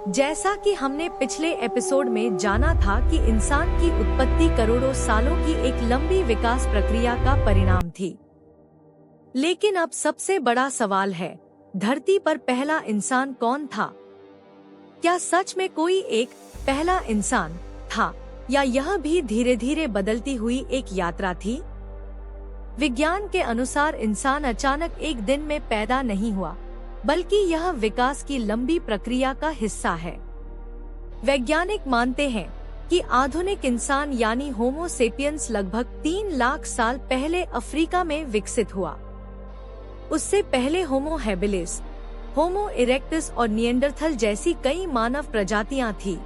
जैसा कि हमने पिछले एपिसोड में जाना था कि इंसान की उत्पत्ति करोड़ों सालों की एक लंबी विकास प्रक्रिया का परिणाम थी। लेकिन अब सबसे बड़ा सवाल है, धरती पर पहला इंसान कौन था? क्या सच में कोई एक पहला इंसान था, या यह भी धीरे धीरे बदलती हुई एक यात्रा थी? विज्ञान के अनुसार इंसान अचानक एक दिन में पैदा नहीं हुआ, बल्कि यह विकास की लंबी प्रक्रिया का हिस्सा है। वैज्ञानिक मानते हैं कि आधुनिक इंसान यानी होमो सेपियंस लगभग 3 लाख साल पहले अफ्रीका में विकसित हुआ। उससे पहले होमो हैबिलिस, होमो इरेक्टस और निएंडरथल जैसी कई मानव प्रजातियां थी।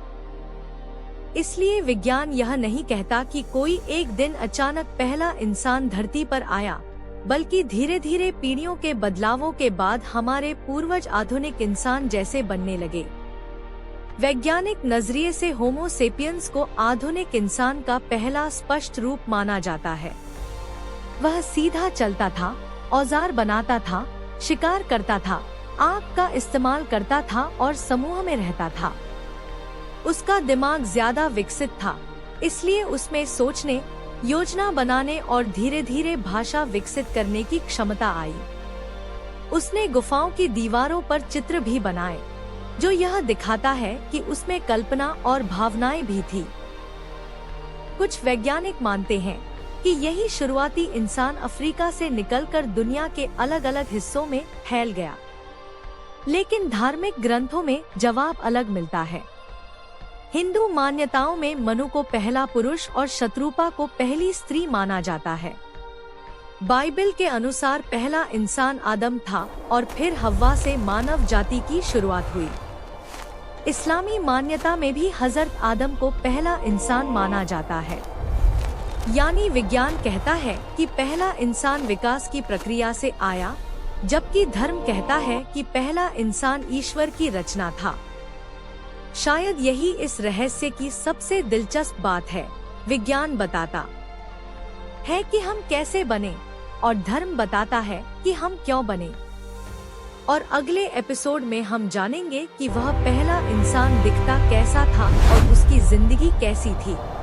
इसलिए विज्ञान यह नहीं कहता कि कोई एक दिन अचानक पहला इंसान धरती पर आया, बल्कि धीरे धीरे पीढ़ियों के बदलावों के बाद हमारे पूर्वज आधुनिक इंसान जैसे बनने लगे। वैज्ञानिक नजरिए से होमो सेपियंस को आधुनिक इंसान का पहला स्पष्ट रूप माना जाता है। वह सीधा चलता था, औजार बनाता था, शिकार करता था, आंख का इस्तेमाल करता था और समूह में रहता था। उसका दिमाग ज्यादा विकसित था, इसलिए उसमें सोचने, योजना बनाने और धीरे धीरे भाषा विकसित करने की क्षमता आई। उसने गुफाओं की दीवारों पर चित्र भी बनाए, जो यह दिखाता है कि उसमें कल्पना और भावनाएं भी थी। कुछ वैज्ञानिक मानते हैं कि यही शुरुआती इंसान अफ्रीका से निकलकर दुनिया के अलग अलग हिस्सों में फैल गया। लेकिन धार्मिक ग्रंथों में जवाब अलग मिलता है। हिंदू मान्यताओं में मनु को पहला पुरुष और शत्रुपा को पहली स्त्री माना जाता है। बाइबल के अनुसार पहला इंसान आदम था और फिर हव्वा से मानव जाति की शुरुआत हुई। इस्लामी मान्यता में भी हजरत आदम को पहला इंसान माना जाता है। यानी विज्ञान कहता है कि पहला इंसान विकास की प्रक्रिया से आया, जबकि धर्म कहता है कि पहला इंसान ईश्वर की रचना था। शायद यही इस रहस्य की सबसे दिलचस्प बात है। विज्ञान बताता है कि हम कैसे बने, और धर्म बताता है कि हम क्यों बने। और अगले एपिसोड में हम जानेंगे कि वह पहला इंसान दिखता कैसा था और उसकी जिंदगी कैसी थी।